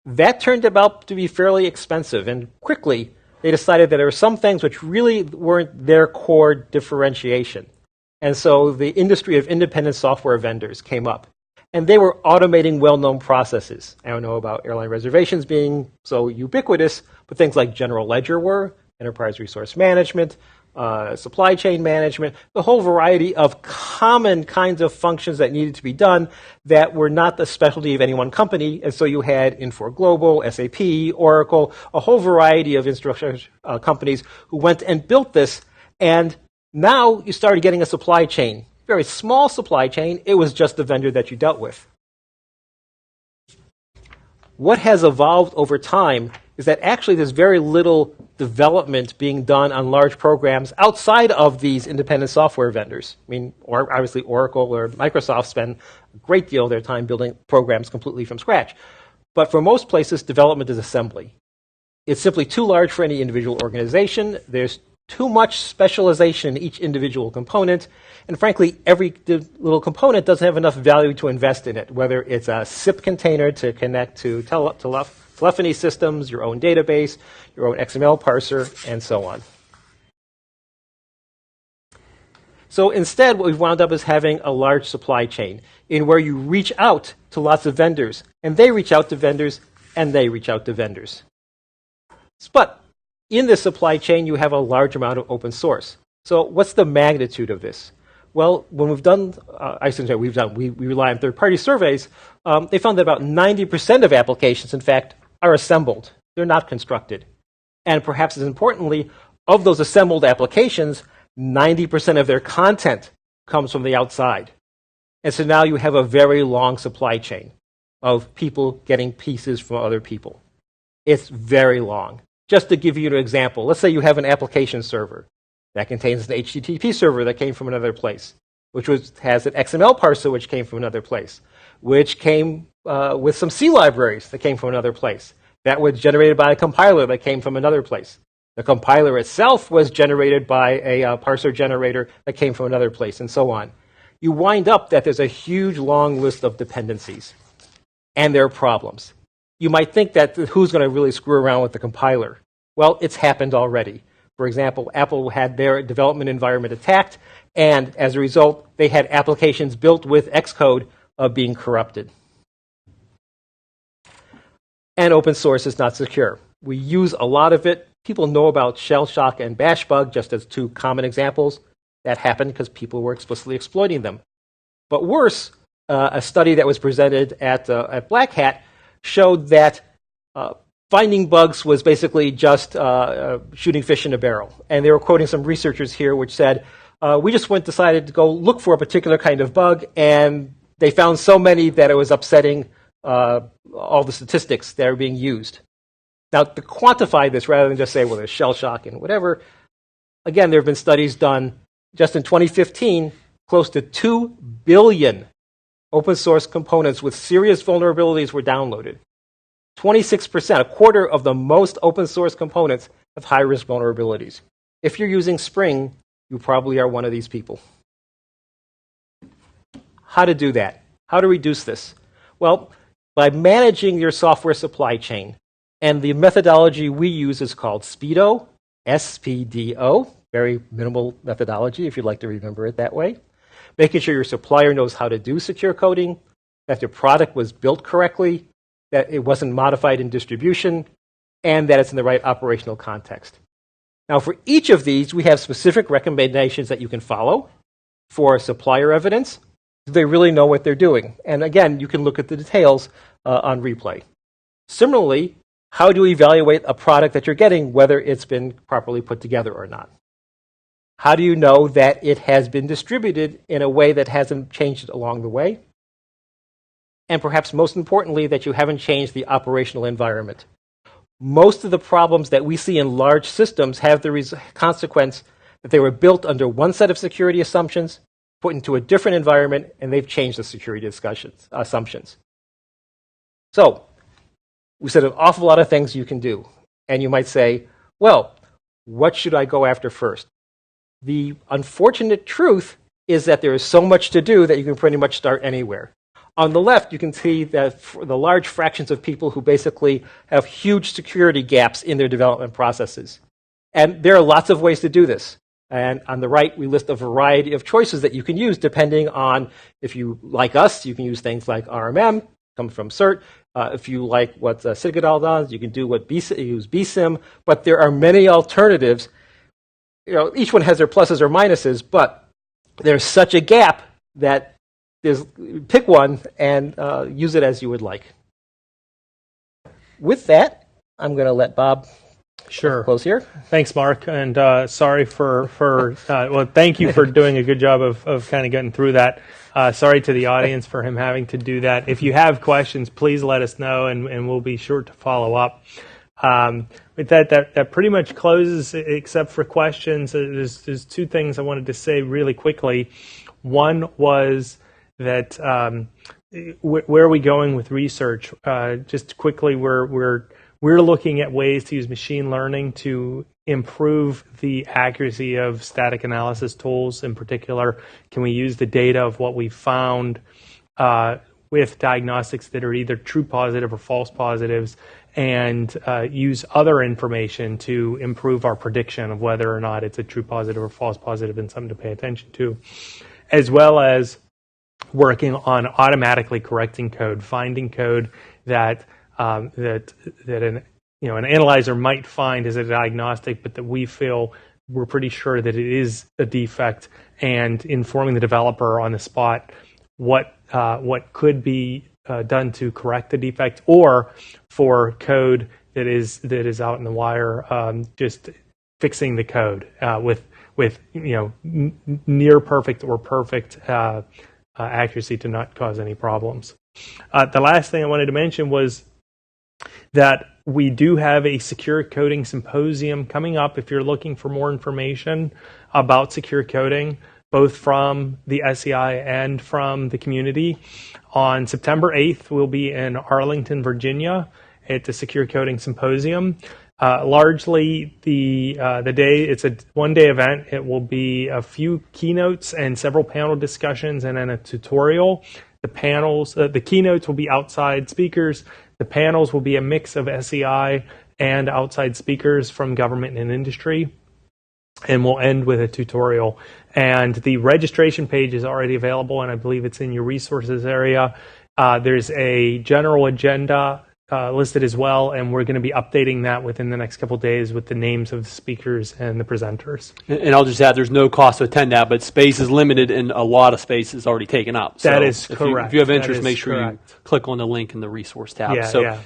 That turned out to be fairly expensive, and quickly they decided that there were some things which really weren't their core differentiation. And so the industry of independent software vendors came up. and they were automating well-known processes. I don't know about airline reservations being so ubiquitous, but things like general ledger were, enterprise resource management, supply chain management, the whole variety of common kinds of functions that needed to be done that were not the specialty of any one company. And so you had Infor Global, SAP, Oracle, a whole variety of infrastructure companies who went and built this. And now you started getting a supply chain, very small supply chain. It was just the vendor that you dealt with. What has evolved over time is that actually there's very little development being done on large programs outside of these independent software vendors. I mean, obviously Oracle or Microsoft spend a great deal of their time building programs completely from scratch. But for most places, development is assembly. It's simply too large for any individual organization. There's too much specialization in each individual component. And frankly, every little component doesn't have enough value to invest in it, whether it's a SIP container to connect to telephony systems, your own database, your own XML parser, and so on. So instead, what we've wound up is having a large supply chain in where you reach out to lots of vendors, and they reach out to vendors, and they reach out to vendors. But in this supply chain, you have a large amount of open source. So what's the magnitude of this? Well, when we've done, we rely on third-party surveys, they found that about 90% of applications, in fact, are assembled. They're not constructed. And perhaps as importantly, of those assembled applications, 90% of their content comes from the outside. And so now you have a very long supply chain of people getting pieces from other people. It's very long. Just to give you an example, let's say you have an application server that contains an HTTP server that came from another place, which has an XML parser which came from another place, which came with some C libraries that came from another place. That was generated by a compiler that came from another place. The compiler itself was generated by a parser generator that came from another place, and so on. You wind up that there's a huge long list of dependencies, and there are problems. You might think that who's going to really screw around with the compiler? Well, it's happened already. For example, Apple had their development environment attacked, and as a result, they had applications built with Xcode being corrupted. And open source is not secure. We use a lot of it. People know about shell shock and bash bug just as two common examples. That happened because people were explicitly exploiting them. But worse, a study that was presented at Black Hat showed that finding bugs was basically just shooting fish in a barrel. And they were quoting some researchers here which said, we just decided to go look for a particular kind of bug, and they found so many that it was upsetting all the statistics that are being used. Now, to quantify this, rather than just say, well, there's shell shock and whatever, again, there have been studies done just in 2015, close to 2 billion open source components with serious vulnerabilities were downloaded. 26%, a quarter of the most open source components have high-risk vulnerabilities. If you're using Spring, you probably are one of these people. How to do that? How to reduce this? Well, by managing your software supply chain. And the methodology we use is called SPDO, S-P-D-O, very minimal methodology if you'd like to remember it that way. Making sure your supplier knows how to do secure coding, that your product was built correctly, that it wasn't modified in distribution, and that it's in the right operational context. Now, for each of these, we have specific recommendations that you can follow. For supplier evidence, do they really know what they're doing? And again, you can look at the details on replay. Similarly, how do you evaluate a product that you're getting, whether it's been properly put together or not? How do you know that it has been distributed in a way that hasn't changed along the way? And perhaps most importantly, that you haven't changed the operational environment. Most of the problems that we see in large systems have the consequence that they were built under one set of security assumptions, put into a different environment, and they've changed the security assumptions. So, we said an awful lot of things you can do. And you might say, well, what should I go after first? The unfortunate truth is that there is so much to do that you can pretty much start anywhere. On the left, you can see that the large fractions of people who basically have huge security gaps in their development processes. And there are lots of ways to do this. And on the right, we list a variety of choices that you can use depending on if you, like us, you can use things like RMM, come from CERT. If you like what Citadel does, you can do what use BSIM. But there are many alternatives. You know, each one has their pluses or minuses, but there's such a gap that pick one and use it as you would like. With that, I'm going to let Bob close here. Thanks, Mark, and sorry well, thank you for doing a good job of kind of getting through that. Sorry to the audience for him having to do that. If you have questions, please let us know, and we'll be sure to follow up. With that pretty much closes, except for questions. There's two things I wanted to say really quickly. One was that where are we going with research? Just quickly, we're looking at ways to use machine learning to improve the accuracy of static analysis tools. In particular, can we use the data of what we found with diagnostics that are either true positive or false positives, and use other information to improve our prediction of whether or not it's a true positive or false positive and something to pay attention to, as well as working on automatically correcting code, finding code that an analyzer might find as a diagnostic, but that we feel we're pretty sure that it is a defect, and informing the developer on the spot what could be done to correct the defect, or for code that is out in the wire, just fixing the code with near perfect or perfect accuracy to not cause any problems. The last thing I wanted to mention was that we do have a secure coding symposium coming up. If you're looking for more information about secure coding, both from the SEI and from the community, on September 8th, we'll be in Arlington, Virginia at the Secure Coding Symposium. Largely, the day, it's a one-day event. It will be a few keynotes and several panel discussions, and then a tutorial. The keynotes will be outside speakers. The panels will be a mix of SEI and outside speakers from government and industry. And we'll end with a tutorial. And the registration page is already available, and I believe it's in your resources area. There's a general agenda listed as well, and we're going to be updating that within the next couple of days with the names of the speakers and the presenters. And I'll just add, there's no cost to attend that, but space is limited, and a lot of space is already taken up. That is correct. If you have interest, make sure you click on the link in the resource tab. Yeah.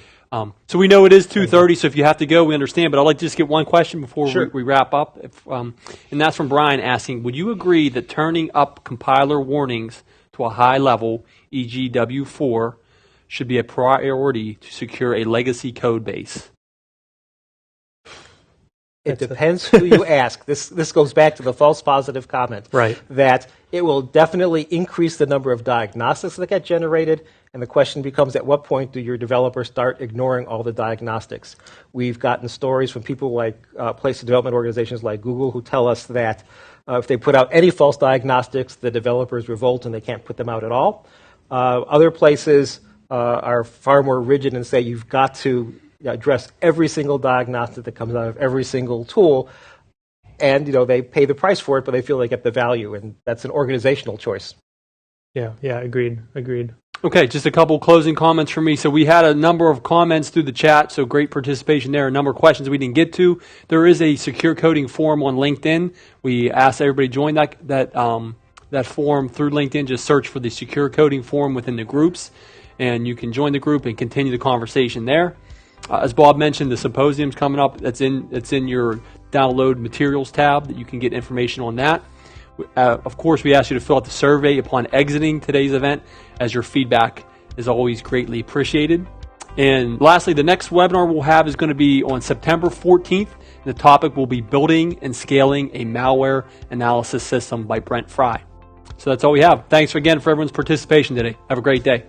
So we know it is 2:30, so if you have to go, we understand. But I'd like to just get one question before we wrap up. And that's from Brian asking, would you agree that turning up compiler warnings to a high level, e.g. W4, should be a priority to secure a legacy code base? It depends who you ask. This goes back to the false positive comment. Right. That it will definitely increase the number of diagnostics that get generated, and the question becomes, at what point do your developers start ignoring all the diagnostics? We've gotten stories from people like place development organizations like Google who tell us that if they put out any false diagnostics, the developers revolt and they can't put them out at all. Other places are far more rigid and say you've got to address every single diagnostic that comes out of every single tool, and they pay the price for it, but they feel they get the value, and that's an organizational choice. Yeah, agreed. Okay, just a couple closing comments from me. So we had a number of comments through the chat, so great participation there. A number of questions we didn't get to. There is a secure coding forum on LinkedIn. We asked everybody to join that forum through LinkedIn. Just search for the secure coding forum within the groups, and you can join the group and continue the conversation there. As Bob mentioned, the symposium's coming up. It's in your download materials tab that you can get information on that. Of course, we ask you to fill out the survey upon exiting today's event, as your feedback is always greatly appreciated. And lastly, the next webinar we'll have is going to be on September 14th. The topic will be building and scaling a malware analysis system by Brent Fry. So that's all we have. Thanks again for everyone's participation today. Have a great day.